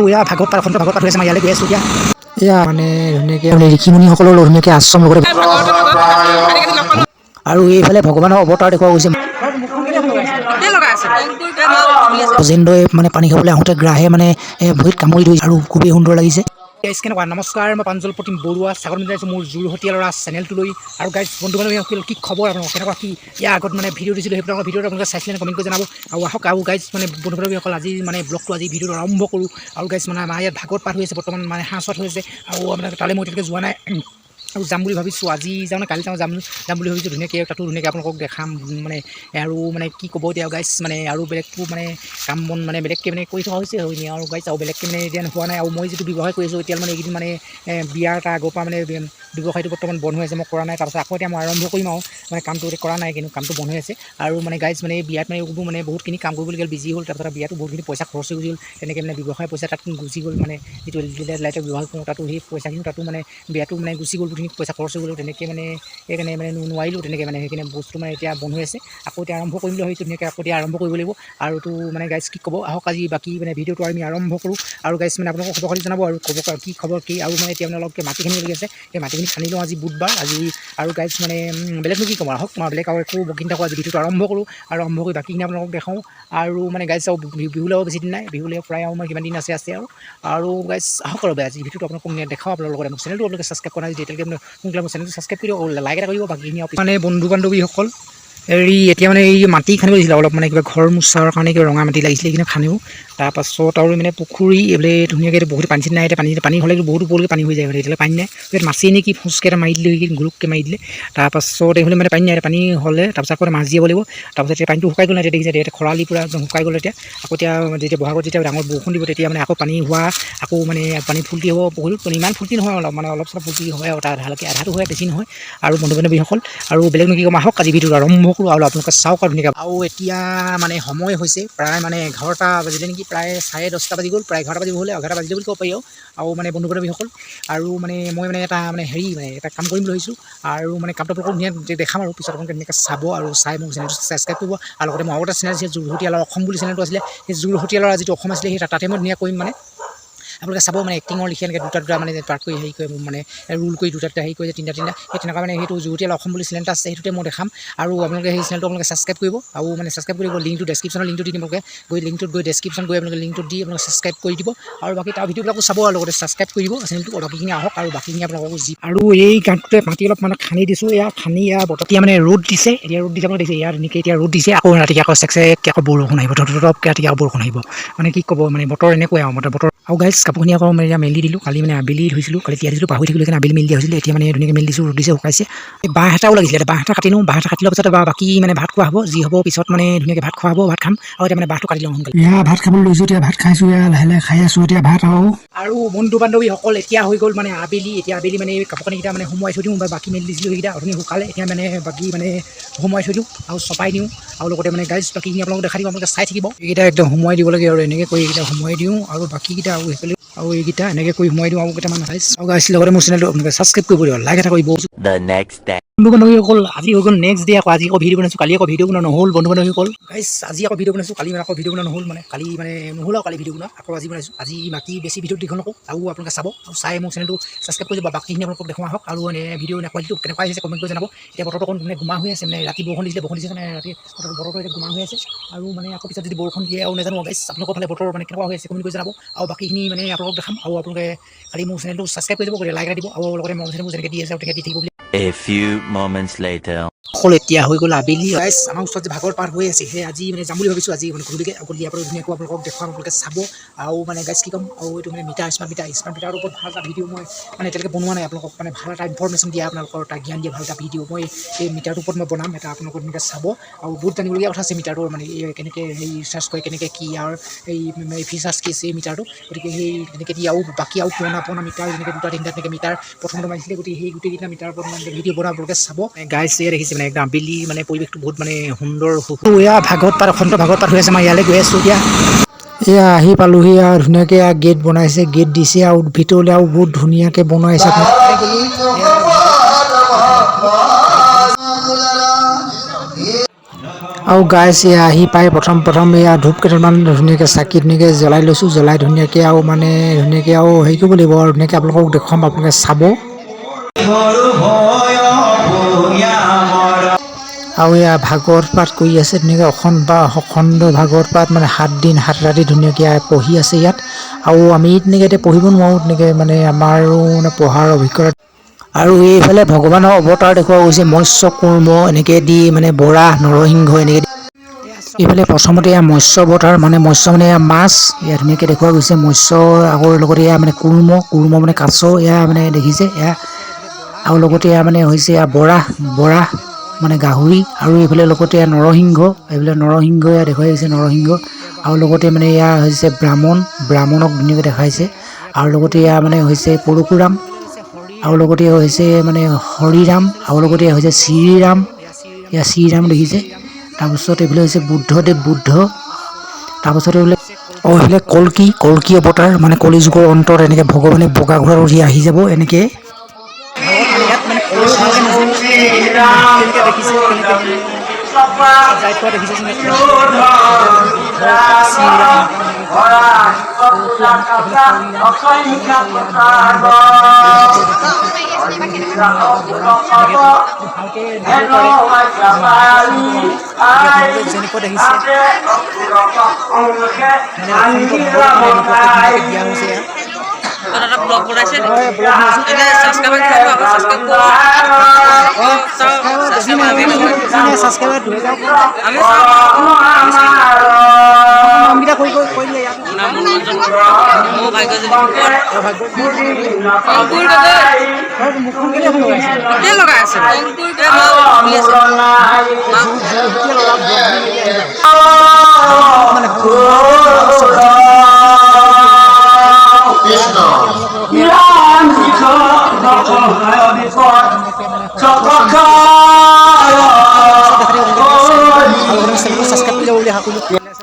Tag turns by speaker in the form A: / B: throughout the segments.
A: এয়া ভাগৱত পাঠ ভাগৱত পাঠ হৈ আছে মই ইয়ালৈ গৈ আছোঁ এতিয়া এয়া মানে ধুনীয়াকৈ মানে ঋষিমুনিসকলৰ ধুনীয়াকৈ আশ্ৰম লগতে আৰু এইফালে ভগৱানৰ অৱতাৰ দেখুওৱা গৈছে যেনেদৰে মানে পানী খাবলৈ আহোঁতে গ্ৰাহে মানে ভৰিত কামুৰি ধৰিছে আৰু খুবেই সুন্দৰ লাগিছে কেনেকুৱা নমস্কাৰ মই প্ৰাঞ্জল প্ৰতিম বৰুৱা স্বাগতম জনাইছোঁ মোৰ যোৰহতীয়া ল'ৰা চেনেলটোলৈ আৰু গাইজ বন্ধু বান্ধৱীসকল কি খবৰ আপোনালোকৰ কেনেকুৱা কি ইয়াৰ আগত মানে ভিডিঅ' দিছিলোঁ সেইবিলাকৰ ভিডিঅ'টো আপোনালোকে চাইছিলে কমেণ্ট কৰি জনাব আৰু আহক আৰু গাইজ মানে বন্ধু বান্ধৱীসকল আজি মানে ব্লগটো আজি ভিডিঅ'টো আৰম্ভ কৰোঁ আৰু গাইজ মানে আমাৰ ইয়াত ভাগৱত পাঠ হৈ আছে বৰ্তমান মানে সাঁচত হৈ আছে আৰু আপোনালোকে তালৈ মই তেনেকৈ যোৱা নাই আৰু যাম বুলি ভাবিছোঁ আজি যাওঁ নে কালি যাম বুলি ভাবিছোঁ ধুনীয়াকৈ তাতো ধুনীয়াকৈ আপোনালোকক দেখাম মানে আৰু মানে কি ক'ব এতিয়া গাইজ মানে আৰু বেলেগটো মানে কাম বন মানে বেলেগকৈ মানে কৰি থকা হৈছে আৰু গাইজ আৰু বেলেগকৈ মানে এতিয়া হোৱা নাই আৰু মই যিটো ব্যৱসায় কৰি আছোঁ এতিয়া মানে এইকেইদিন মানে বিয়াৰ এটা আগৰ পৰা মানে ব্যৱসায়টো বৰ্তমান বন্ধ হৈ আছে মই কৰা নাই তাৰপাছত আকৌ এতিয়া মই আৰম্ভ কৰিম আৰু মানে কামটো এতিয়া কৰা নাই কিন্তু কামটো বন্ধ হৈ আছে আৰু মানে গাইজ মানে বিয়াত মানে এইবোৰ মানে বহুতখিনি কাম কৰিবলগীয়া বিজি হ'ল তাৰপাছত বিয়াতো বহুতখিনি পইচা খৰচ হৈ গৈছিল তেনেকৈ মানে ব্যৱসায় পইচা তাত গুচি গ'ল মানে যিটো লাইটৰ ব্যৱহাৰ কৰোঁ তাতো সেই পইচাখিনি তাতো মানে বিয়াতো মানে গুচি গ'ল বহুতখিনি পইচা খৰচ হৈ গ'ল তেনেকৈ মানে সেইকাৰণে মানে নোৱাৰিলোঁ তেনেকৈ মানে সেইখিনি বস্তু মানে এতিয়া বন্ধ হৈ আছে আকৌ এতিয়া আৰম্ভ কৰিম বুলি ভাবিছোঁ ধুনীয়াকৈ আকৌ এতিয়া আৰম্ভ কৰিব লাগিব আৰু তো মানে গাইজ কি ক'ব আহক আজি বাকী মানে ভিডিঅ'টো আমি আৰম্ভ কৰোঁ আৰু গাইজ মানে আপোনালোকক খবৰ খাতি জনাব আৰু ক'ব কি খবৰ কি আৰু মানে এতিয়া মানে অলপকৈ মাটিখিনি লাগি আছে সেই মাটিখিনি খান্দি লওঁ আজি বুধবাৰ আজি আৰু গাইজ মানে বেলেগনো কি ক'ম আহক মই বেলেগ আৰু একো বকিন থাকোঁ আজি ভিডিঅ'টো আৰম্ভ কৰোঁ আৰু আৰম্ভ কৰি বাকীখিনি আপোনালোকক দেখাওঁ আৰু মানে গাইজ আৰু বিহুলৈ বেছি দিন নাই বিহুলৈ প্ৰায় আৰু মই কিমান দিন আছে আৰু গাইজ আহক আৰু আজি ভিডিঅ'টো আপোনালোকক দেখাওঁ আপোনালোকৰ লগত মোৰ চেনেলটো আপোনালোকে ছাবস্ক্ৰাইব কৰা নাই যদি এতিয়ালৈকে সোনকালে মোৰ চেনেলটো ছাবস্ক্ৰাইব কৰি লাইক এটা কৰিব বাকীখিনি মানে বন্ধু বান্ধৱীসকল এতিয়া মানে এই মাটি খান্দিব দিছিলে অলপ মানে কিবা ঘৰ মোচাৰ কাৰণে কিবা ৰঙা মাটি লাগিছিলে এইখিনি খান্দিও তাৰপাছত আৰু মানে পুখুৰী এইবোলে ধুনীয়াকৈ বহুত পানী চিনি নাই এতিয়া পানী হ'লে বহুত ওপৰলৈকে পানী হৈ যায় মানে এতিয়ালৈ পানী নাই মাছেই নেকি ফোঁচকৈ এটা মাৰি দিলে গুৰুককৈ মাৰি দিলে তাৰপাছত এইফালে মানে পানী নাই পানী হ'লে তাৰপাছত আকৌ মাছ দিব লাগিব তাৰপাছত এতিয়া পানীটো শুকাই গ'ল নাই এতিয়া দেখিছে এতিয়া খৰালি পূৰা একদম শুকাই গ'ল এতিয়া আকৌ যেতিয়া বহাগত যেতিয়া ডাঙৰ বৰষুণ দিব তেতিয়া মানে আকৌ পানী হোৱা আকৌ মানে পানী ফুল্টি হ'ব বহুত ইমান ফুল্টি নহয় অলপ মানে অলপ চলপ ফুল্টি হয় আৰু ভালকৈ আধাটো হয় বেছি নহয় আৰু বন্ধু বান্ধৱীসকল আৰু বেলেগ নেকি কম আহক আজি ভিডিঅ'টো আৰম্ভ কৰোঁ আৰু আপোনালোকে চাওক আৰু ধুনীয়াকৈ আৰু এতিয়া মানে সময় হৈছে প্ৰায় মানে 11টা বাজিলে নেকি প্ৰায় 10:30 বাজি গ'ল প্ৰায় 11টা বাজিব হ'লে 11টা বাজিলে বুলি ক'ব পাৰি আৰু মানে বন্ধু বান্ধৱীসকল আৰু মানে মই মানে এটা মানে হেৰি মানে এটা কাম কৰিম বুলি ভাবিছোঁ আৰু মানে কামটো আপোনালোকক ধুনীয়া দেখাম আৰু পিছত আপোনালোকে ধুনীয়াকৈ চাব আৰু চাই মোক চেনেলটো ছাবস্ক্ৰাইব কৰিব আৰু লগতে মোৰ আৰু এটা চেনেল আছিলে যোৰহতীয়ালৰ অসম বুলি চেনেলটো আছিলে সেই যোৰহতীয়ালৰ যিটো অসম আছিলে সেই তাতে মই ধুনীয়া কৰিম মানে আপোনালোকে চাব মানে এক্টিঙৰ লিখি এনেকৈ দুটা মানে পাৰ্ট কৰি হেৰি কৰি মানে ৰুল কৰি দুটা হেৰি কৰি তিনিটা সেই তেনেকুৱা মানে সেইটো যোৰহতীয়ালৰ অসম বুলি চেনেল এটা আছে সেইটোতে মই দেখাম আৰু আপোনালোকে সেই চেনেলটো আপোনালোকে ছাবস্ক্ৰাইব কৰিব আৰু মানে ছাবস্ক্ৰাইব কৰিব লিংকটো ডেছক্ৰিপশ্যনৰ লিংকটো দি দিম আপোনালোকে গৈ লিংকটোত গৈ ডেছক্ৰিপশ্যন গৈ আপোনালোকে লিংকটোত দি আপোনালোকে ছাবস্ক্ৰাইব কৰি দিব আৰু বাকী তাৰ ভিডিঅ'বিলাকো চাব আৰু লগতে ছাবস্ক্ৰাইব কৰি দিব চেনেলটো বাকীখিনি আহক আৰু বাকীখিনি আপোনালোকক যি আৰু এই গাঁতটোতে মাটি অলপ মানে খান্দি দিছোঁ এয়া খান্দি ইয়াৰ বতৰতিয়া মানে ৰ'দ দিছে এতিয়া ৰ'দ দিছে আপোনালোকে দেখিছে ইয়াত এনেকৈ এতিয়া ৰ'দ দিছে আকৌ ৰাতিকৈ আকৌ চেকচেককৈ আকৌ বৰষুণ আহিব ধপকৈ ৰাতিকৈ আকৌ বৰষুণ আহিব মানে কি ক'ব মানে বতৰ এনেকুৱাই আৰু বতৰ আৰু গাইজ কাপোৰখিনি আকৌ মানে এতিয়া মেলি দিলোঁ কালি মানে আবেলি ধুইছিলোঁ কালি তিয়াই দিছিলোঁ পাহৰি থাকিলোঁ সেইকাৰণে আবেলি মেলি দিয়া হৈছিলে এতিয়া মানে ধুনীয়াকৈ মেলি দিছোঁ ৰ'দ দিছে শুকাইছে এই বাঁহ এটাও লাগিছিলে বাঁহ এটা কাটি লওঁ বাঁহ এটা কাটি লোৱাৰ পিছত বাকী মানে ভাত খোৱা হ'ব যি হ'ব পিছত মানে ধুনীয়াকৈ ভাত খোৱা হ'ব ভাত খাম আৰু এতিয়া মানে বাঁহটো কাটি লওঁ সোনকালে এয়া ভাত খাবলৈ লৈছোঁ এতিয়া ভাত খাইছোঁ এয়া লাহে লাহে খাই আছোঁ এতিয়া ভাত আৰু বন্ধু বান্ধৱীসকল এতিয়া হৈ গ'ল মানে আবেলি এতিয়া আবেলি মানে কাপোৰ কানিকেইটা মানে সোমোৱাই থৈ দিওঁ বা বাকী মেলি দিছিলোঁ সেইকেইটা অথনি শুকালে এতিয়া মানে বাকী মানে সোমোৱাই থৈ দিওঁ আৰু চপাই দিওঁ আৰু লগতে মানে গাইজ বাকীখিনি আপোনালোকক দেখাই দিওঁ আপোনালোকে চাই থাকিব এইকেইটা একদম সোমোৱাই দিব লাগে আৰু এনেকৈ কৰি এইকেইটা সোমোৱাই দিওঁ আৰু বাকীকেইটা আৰু সেইফালে আৰু এইকেইটা এনেকৈ কৰি সোমোৱাই দিওঁ আৰু কেইটামান গাইজ আৰু গাইজ লগতে মোৰ চেনেলটো আপোনালোকে ছাবস্ক্ৰাইব কৰিব দিব লাইক এটা কৰিব বন্ধু বান্ধৱীসকল আজি হৈ গ'ল নেক্সট ডে আকৌ আজি আকৌ ভিডিঅ' বনাইছোঁ কালি আকৌ ভিডিঅ' বনোৱা নহ'ল বন্ধু বান্ধৱীসকল গাইজ আজি আকৌ ভিডিঅ' বনাইছোঁ কালি আকৌ ভিডিঅ' বনোৱা নহ'ল মানে কালি মানে নহ'ল আৰু কালি ভিডিঅ' বনোৱা আকৌ আজি বনাইছোঁ আজি বাকী বেছি ভিডিঅ' দীঘল নকৰোঁ আৰু আপোনালোকে চাব আৰু চাই মোৰ চেনেলটো ছাবস্ক্ৰাইব কৰি দিব বাকীখিনি আপোনালোকক দেখুৱা হওক আৰু মানে ভিডিঅ' কোৱালিটিটো কেনেকুৱা আহিছে কমেণ্ট কৰি জনাব এতিয়া বতৰটো অকণ মানে গোমা হৈ আছে মানে ৰাতি বৰষুণ দিছে মানে ৰাতি বতৰটো এতিয়া গোমা হৈ আছে আৰু মানে আকৌ পিছত যদি বৰষুণ দিয়ে আৰু নাজানো গাইজ আপোনালোকৰ ফালে বতৰ মানে কেনেকুৱা হৈ আছে কমেণ্ট কৰি জনাব আৰু বাকীখিনি মানে আপোনালোকক দেখাম আৰু আপোনালোকে খালি মোৰ চেনেলটো ছাবস্ক্ৰাইব কৰি দিব লাইক এটা দিব আৰু লগতে মোৰ চেনেলটো যেনেকৈ দি আছে আৰু তেনেকৈ দি থাকিব বুলি
B: A few moments later.
A: অকল এতিয়া হৈ গ'ল আবেলি গাইজ আমাৰ ওচৰত যে ভাগৰ পাৰ হৈ আছে সেই আজি মানে যাম বুলি ভাবিছোঁ আজি মানে গধূলিকৈ আকৌ দিয়াৰ পৰা ধুনীয়াকৈ আপোনালোকক দেখুৱাম আপোনালোকে চাব আৰু মানে গাইজ কি ক'ম আৰু এইটো মানে স্মাৰ্ট মিটাৰৰ ওপৰত ভাল এটা ভিডিঅ' মই মানে এতিয়ালৈকে বনোৱা নাই আপোনালোকক মানে ভাল এটা ইনফৰমেশ্যন দিয়া আপোনালোকৰ এটা জ্ঞান দিয়া ভাল এটা ভিডিঅ' মই এই মিটাৰটোৰ ওপৰত মই বনাম এটা আপোনালোকক এনেকৈ চাব আৰু বহুত জানিবলগীয়া কথা আছে মিটাৰটোৰ মানে কেনেকৈ সেই ৰিচাৰ্জ কৰে কেনেকৈ কি আৰু এই ফিচাৰ্জ কি আছে এই মিটাৰটো গতিকে সেই তেনেকৈ দি আৰু বাকী আৰু পুৰণা মিটাৰ যেনেকৈ দুটা তিনিটা তেনেকৈ মিটাৰ প্ৰথমতে মাৰিছিলে গতিকে সেই গোটেইকেইটা মিটাৰৰ ওপৰত মানে ভিডিঅ' বনাম আপোনালোকে চাব গাইজ এয়া দেখিছে মানে একদম আবেলি মানে পৰিৱেশটো বহুত মানে সুন্দৰ এয়া ভাগৱত পাঠ হৈ আছে মই ইয়ালৈ গৈ আছোঁ এতিয়া এয়া আহি পালোহি আৰু ধুনীয়াকৈ গেট বনাইছে গেট দিছে আৰু ভিতৰলৈ আৰু বহুত ধুনীয়াকৈ বনাইছে আৰু গাইছ এয়া আহি পাই প্ৰথম এয়া ধূপ কেইটামান ধুনীয়াকৈ চাকি ধুনীয়াকৈ জ্বলাই লৈছোঁ, জ্বলাই ধুনীয়াকৈ আৰু মানে ধুনীয়াকৈ আৰু হেৰি কৰিব লাগিব আৰু ধুনীয়াকৈ আপোনালোকক দেখুৱাম, আপোনালোকে চাব। আৰু এয়া ভাগৱত পাঠ কৰি আছে ধুনীয়াকৈ অখণ্ড ভাগৱত পাঠ মানে 7 দিন 7 ৰাতি ধুনীয়াকৈ পঢ়ি আছে ইয়াত। আৰু আমি তেনেকৈ এতিয়া পঢ়িব নোৱাৰোঁ, তেনেকৈ মানে আমাৰো মানে পঢ়াৰ অভিজ্ঞতা। আৰু এইফালে ভগৱানৰ অৱতাৰ দেখুওৱা গৈছে, মৎস্য কুৰ্ম এনেকৈ দি মানে বৰাহ নৰসিংহ এনেকৈ। এইফালে প্ৰথমতে এয়া মৎস্য অৱতাৰ মানে মৎস্য মানে এয়া মাছ এয়া ধুনীয়াকৈ দেখুওৱা গৈছে, মৎস্য আগৰ লগতে এয়া মানে কুৰ্ম মানে কাছ এয়া মানে দেখিছে এয়া। আৰু লগতে এয়া মানে হৈছে এয়া বৰাহ মানে গাহৰি। আৰু এইফালে লগতে এয়া নৰসিংহ, এইফালে নৰসিংহ এয়া দেখুৱাই গৈছে নৰসিংহ। আৰু লগতে মানে এয়া হৈছে ব্ৰাহ্মণক ধুনীয়াকৈ দেখাইছে। আৰু লগতে এয়া মানে হৈছে পৰশুৰাম, আৰু লগতে হৈছে মানে হৰিৰাম, আৰু লগতে হৈছে শ্ৰীৰাম, এয়া শ্ৰীৰাম দেখিছে। তাৰপিছত এইফালে হৈছে বুদ্ধ, তাৰপিছত এইফালে কল্কি অৱতাৰ মানে কলি যুগৰ অন্তত এনেকৈ ভগৱানে বগা ঘোঁৰাত উঠি আহি যাব এনেকৈ।
C: ব্লগ বনাইছে সাবস্ক্ৰাইব লগাই আছে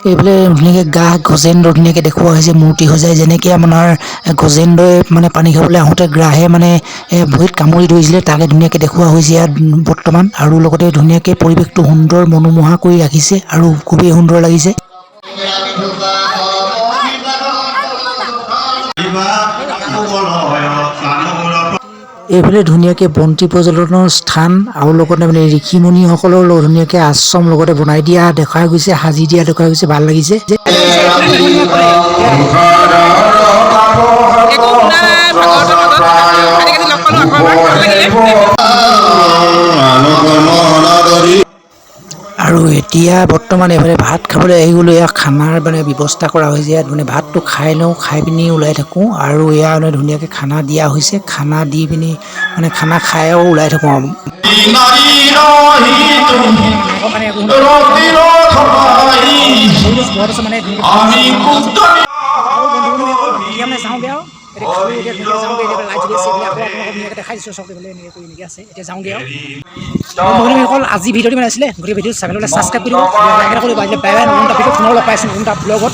A: এইফালে ধুনীয়াকৈ গজেন্দ্ৰ ধুনীয়াকৈ দেখুওৱা হৈছে মূৰ্তি হৈ যায়, যেনেকৈ আপোনাৰ গজেন্দ্ৰই মানে পানী খাবলৈ আহোঁতে গ্ৰাহে মানে ভৰিত কামুৰি ধৰিছিলে, তাকে ধুনীয়াকৈ দেখুওৱা হৈছে ইয়াত বৰ্তমান। আৰু লগতে ধুনীয়াকৈ পৰিৱেশটো সুন্দৰ মনোমোহা কৰি ৰাখিছে আৰু খুবেই সুন্দৰ লাগিছে। এইফালে ধুনীয়াকৈ বন্তি প্ৰজ্বলনৰ স্থান আৰু লগতে মানে ঋষিমুনিসকলৰ ধুনীয়াকৈ আশ্ৰম লগতে বনাই দিয়া দেখা গৈছে, সাজি দিয়া দেখা গৈছে, ভাল লাগিছে। আৰু এতিয়া বৰ্তমান এইফালে ভাত খাবলৈ আহি গ'লোঁ। এয়া খানাৰ মানে ব্যৱস্থা কৰা হৈছে, ইয়াত মানে ভাতটো খাই লওঁ, খাই পিনি ওলাই থাকোঁ। আৰু এয়া মানে ধুনীয়াকৈ খানা দিয়া হৈছে, খানা দি পিনি মানে খানা খাই আৰু ওলাই থাকোঁ আৰু। আজি ভিডিঅ'টো বনাইছিলে, গতিকে ভিডিঅ'টো চাবলৈ ছাবস্ক্ৰাইব কৰিব, লাইক এটা কৰিব, বাই বাই, নতুন এটা ভিডিঅ'ত পুনৰ লগ পাইছোঁ নতুন এটা ব্লগত।